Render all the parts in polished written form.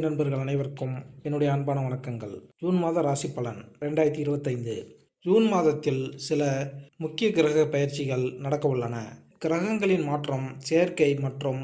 நண்பர்கள் அனைவருக்கும் என்னுடைய அன்பான வணக்கங்கள். ஜூன் மாத ராசி பலன் 2025. ஜூன் மாதத்தில் சில முக்கிய கிரக பயிற்சிகள் நடக்க உள்ளன. கிரகங்களின் மாற்றம், சேர்க்கை மற்றும்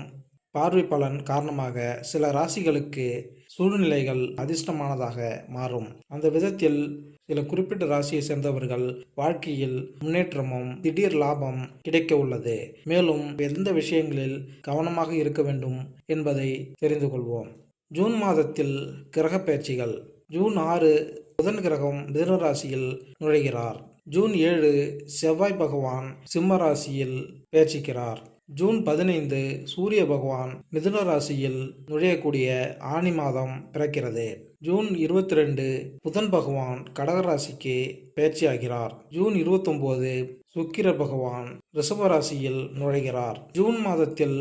பார்வை பலன் காரணமாக சில ராசிகளுக்கு சூழ்நிலைகள் அதிர்ஷ்டமானதாக மாறும். அந்த விதத்தில் சில குறிப்பிட்ட ராசியை சேர்ந்தவர்கள் வாழ்க்கையில் முன்னேற்றமும் திடீர் லாபம் கிடைக்க உள்ளது. மேலும் எந்த விஷயங்களில் கவனமாக இருக்க வேண்டும் என்பதை தெரிந்து கொள்வோம். ஜூன் மாதத்தில் கிரக பயிற்சிகள். ஜூன் 6 புதன் கிரகம் மிதுன ராசியில் நுழைகிறார். ஜூன் 7 செவ்வாய் பகவான் சிம்ம ராசியில் பெயர்ச்சிக்கிறார். ஜூன் 15 சூரிய பகவான் மிதுன ராசியில் நுழையக்கூடிய ஆனி மாதம் பிறக்கிறது. ஜூன் 22 புதன் பகவான் கடக ராசிக்கு பெயர்ச்சியாகிறார். ஜூன் 29 சுக்கிர பகவான் ரிஷப ராசியில் நுழைகிறார். ஜூன் மாதத்தில்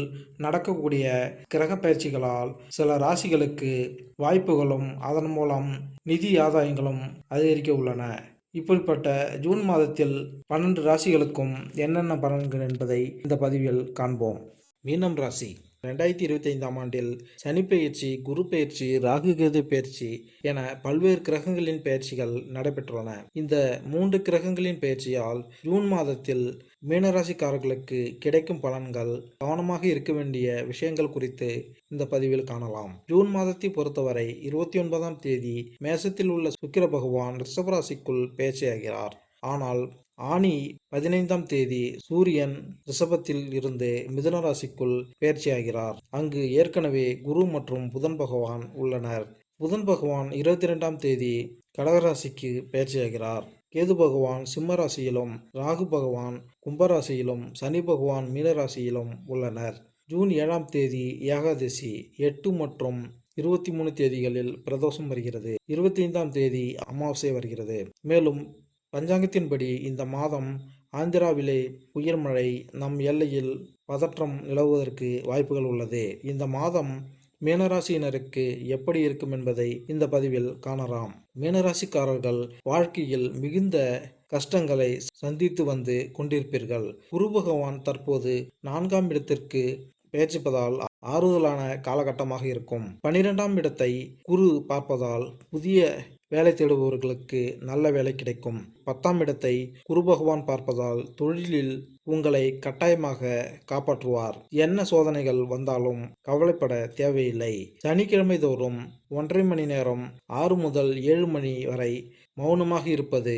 நடக்கக்கூடிய கிரக பயிற்சிகளால் சில ராசிகளுக்கு வாய்ப்புகளும் அதன் மூலம் நிதி ஆதாயங்களும் அதிகரிக்க உள்ளன. இப்படிப்பட்ட ஜூன் மாதத்தில் 12 ராசிகளுக்கும் என்னென்ன பலன்கள் என்பதை இந்த பதிவில் காண்போம். மீனம் ராசி. 2025ஆம் ஆண்டில் சனி பெயர்ச்சி, குரு பெயர்ச்சி, ராகு கேது பெயர்ச்சி என பல்வேறு கிரகங்களின் பெயர்ச்சிகள் நடைபெற்றுள்ளன. இந்த 3 கிரகங்களின் பெயர்ச்சியால் ஜூன் மாதத்தில் மீனராசிக்காரர்களுக்கு கிடைக்கும் பலன்கள், கவனமாக இருக்க வேண்டிய விஷயங்கள் குறித்து இந்த பதிவில் காணலாம். ஜூன் மாதத்தை பொறுத்தவரை 29ஆம் தேதி மேசத்தில் உள்ள சுக்கிர பகவான் ரிஷபராசிக்குள் பெயர்ச்சியாகிறார். ஆனால் ஆனி 15ஆம் தேதி சூரியன் ரிஷபத்தில் இருந்து மிதுன ராசிக்குள் பெயர்ச்சியாகிறார். அங்கு ஏற்கனவே குரு மற்றும் புதன் பகவான் உள்ளனர். புதன் பகவான் 22ஆம் தேதி கடகராசிக்கு பெயர்ச்சியாகிறார். கேது பகவான் சிம்ம ராசியிலும், ராகு பகவான் கும்பராசியிலும், சனி பகவான் மீனராசியிலும் உள்ளனர். ஜூன் 7ஆம் தேதி ஏகாதசி, 8 மற்றும் 23 தேதிகளில் பிரதோஷம் வருகிறது. 25ஆம் தேதி அமாவாசை வருகிறது. மேலும் பஞ்சாங்கத்தின்படி இந்த மாதம் ஆந்திராவிலே புயல் மழை, நம் எல்லையில் பதற்றம் நிலவுவதற்கு வாய்ப்புகள் உள்ளது. இந்த மாதம் மீனராசியினருக்கு எப்படி இருக்கும் என்பதை இந்த பதிவில் காணலாம். மீனராசிக்காரர்கள் வாழ்க்கையில் மிகுந்த கஷ்டங்களை சந்தித்து வந்து கொண்டிருப்பீர்கள். குரு பகவான் தற்போது 4ஆம் இடத்திற்கு பெயர்ச்சிப்பதால் ஆறுதலான காலகட்டமாக இருக்கும். 12ஆம் இடத்தை குரு பார்ப்பதால் புதிய வேலை தேடுபவர்களுக்கு நல்ல வேலை கிடைக்கும். 10ஆம் இடத்தை குரு பகவான் பார்ப்பதால் தொழிலில் உங்களை கட்டாயமாக காப்பாற்றுவார். என்ன சோதனைகள் வந்தாலும் கவலைப்பட தேவையில்லை. சனிக்கிழமை தோறும் 1.5 மணி நேரம் 6 முதல் 7 மணி வரை மௌனமாக இருப்பது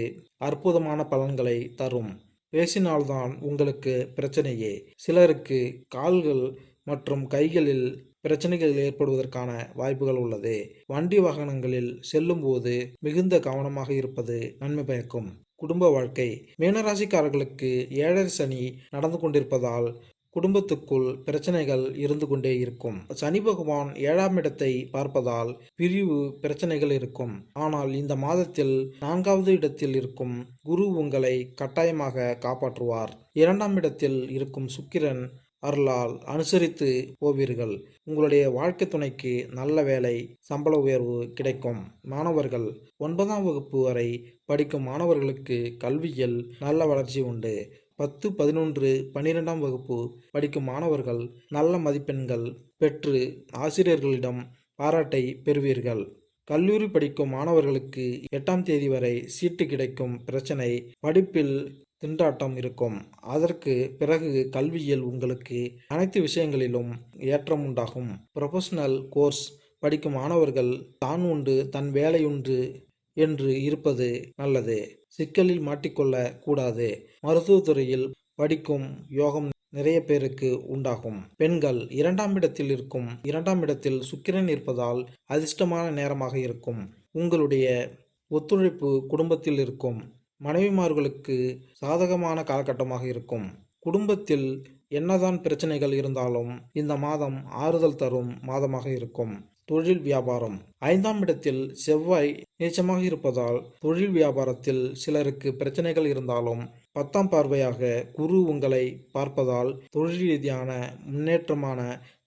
அற்புதமான பலன்களை தரும். பேசினால்தான் உங்களுக்கு பிரச்சனையே. சிலருக்கு கால்கள் மற்றும் கைகளில் பிரச்சனைகள் ஏற்படுவதற்கான வாய்ப்புகள் உள்ளது. வண்டி வாகனங்களில் செல்லும் போது மிகுந்த கவனமாக இருப்பது நன்மை பயக்கும். குடும்ப வாழ்க்கை. மீனராசிக்காரர்களுக்கு 7.5 சனி நடந்து கொண்டிருப்பதால் குடும்பத்துக்குள் பிரச்சனைகள் இருந்து கொண்டே இருக்கும். சனி பகவான் 7ஆம் இடத்தை பார்ப்பதால் பிரிவு பிரச்சனைகள் இருக்கும். ஆனால் இந்த மாதத்தில் 4வது இடத்தில் இருக்கும் குரு உங்களை கட்டாயமாக காப்பாற்றுவார். 2ஆம் இடத்தில் இருக்கும் சுக்கிரன் அருளால் அனுசரித்து போவீர்கள். உங்களுடைய வாழ்க்கை துணைக்கு நல்ல வேலை, சம்பள உயர்வு கிடைக்கும். மாணவர்கள். 9ஆம் வகுப்பு வரை படிக்கும் மாணவர்களுக்கு கல்வியில் நல்ல வளர்ச்சி உண்டு. 10, 11, 12ஆம் வகுப்பு படிக்கும் மாணவர்கள் நல்ல மதிப்பெண்கள் பெற்று ஆசிரியர்களிடம் பாராட்டை பெறுவீர்கள். கல்லூரி படிக்கும் மாணவர்களுக்கு 8ஆம் தேதி வரை சீட்டு கிடைக்கும் பிரச்சனை, படிப்பில் திண்டாட்டம் இருக்கும். அதற்கு பிறகு கல்வியில் உங்களுக்கு அனைத்து விஷயங்களிலும் ஏற்றம் உண்டாகும். ப்ரொஃபஷனல் கோர்ஸ் படிக்கும் மாணவர்கள் தான் உண்டு தன் வேலை உண்டு என்று இருப்பது நல்லது. சிக்கலில் மாட்டிக்கொள்ள கூடாது. மருத்துவத்துறையில் படிக்கும் யோகம் நிறைய பேருக்கு உண்டாகும். பெண்கள். 2ஆம் இடத்தில் இருக்கும் 2ஆம் இடத்தில் சுக்கிரன் இருப்பதால் அதிர்ஷ்டமான நேரமாக இருக்கும். உங்களுடைய ஒத்துழைப்பு குடும்பத்தில் இருக்கும். மனைவிமார்களுக்கு சாதகமான காலகட்டமாக இருக்கும். குடும்பத்தில் என்னதான் பிரச்சனைகள் இருந்தாலும் இந்த மாதம் ஆறுதல் தரும் மாதமாக இருக்கும். தொழில் வியாபாரம். 5ஆம் இடத்தில் செவ்வாய் நீச்சமாக இருப்பதால் தொழில் வியாபாரத்தில் சிலருக்கு பிரச்சனைகள் இருந்தாலும் 10ஆம் பார்வையாக குரு உங்களை பார்ப்பதால் தொழில் ரீதியான முன்னேற்றமான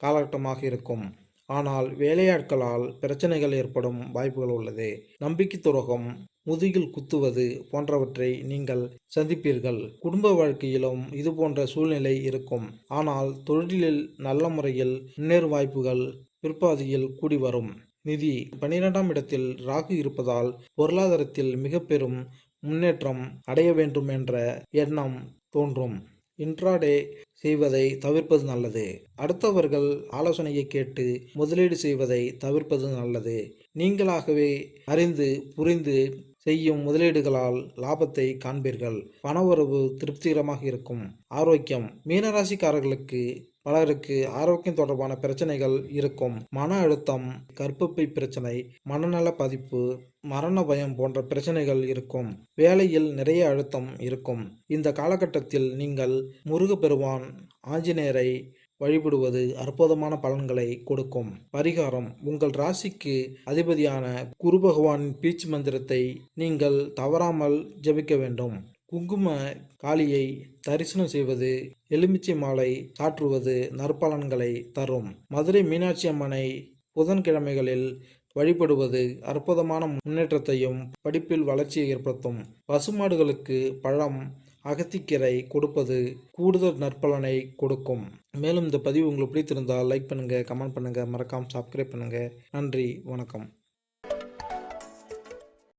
காலகட்டமாக இருக்கும். ஆனால் வேலையாட்களால் பிரச்சனைகள் ஏற்படும் வாய்ப்புகள் உள்ளது. நம்பிக்கை துரோகம், முதுகில் குத்துவது போன்றவற்றை நீங்கள் சந்திப்பீர்கள். குடும்ப வாழ்க்கையிலும் இதுபோன்ற சூழ்நிலை இருக்கும். ஆனால் தொழிலில் நல்ல முறையில் முன்னேறும் வாய்ப்புகள் பிற்பாதியில் கூடி வரும். நிதி 12ஆம் இடத்தில் ராகு இருப்பதால் பொருளாதாரத்தில் மிக பெரும் முன்னேற்றம் அடைய வேண்டும் என்ற எண்ணம் தோன்றும். இன்ட்ராடே செய்வதை தவிர்ப்பது நல்லது. அடுத்தவர்கள் ஆலோசனையை கேட்டு முதலீடு செய்வதை தவிர்ப்பது நல்லது. நீங்களாகவே அறிந்து புரிந்து செய்யும் முதலீடுகளால் லாபத்தை காண்பீர்கள். பணவரவு திருப்திகரமாக இருக்கும். ஆரோக்கியம் மீனராசிக்காரர்களுக்கு பலருக்கு ஆரோக்கியம் தொடர்பான பிரச்சனைகள் இருக்கும். மன அழுத்தம், கர்ப்பப்பை பிரச்சனை, மனநல பாதிப்பு, மரண பயம் போன்ற பிரச்சனைகள் இருக்கும். வேலையில் நிறைய அழுத்தம் இருக்கும். இந்த காலகட்டத்தில் நீங்கள் முருகப்பெருமான், ஆஞ்சநேயரை வழிபடுவது அற்புதமான பலன்களை கொடுக்கும். பரிகாரம்: உங்கள் ராசிக்கு அதிபதியான குரு பகவானின் பீச்சு மந்திரத்தை நீங்கள் தவறாமல் ஜபிக்க வேண்டும். குங்கும காளியை தரிசனம் செய்வது, எலுமிச்சை மாலை சாற்றுவது நற்பலன்களை தரும். மதுரை மீனாட்சி அம்மனை புதன்கிழமைகளில் வழிபடுவது அற்புதமான முன்னேற்றத்தையும் படிப்பில் வளர்ச்சியை ஏற்படுத்தும். பசுமாடுகளுக்கு பழம், அகத்திக்கீரை கொடுப்பது கூடுதல் நற்பலனை கொடுக்கும். மேலும் இந்த பதிவு உங்களுக்கு பிடித்திருந்தால் லைக் பண்ணுங்கள், கமெண்ட் பண்ணுங்கள், மறக்காமல் சப்ஸ்கிரைப் பண்ணுங்கள். நன்றி, வணக்கம்.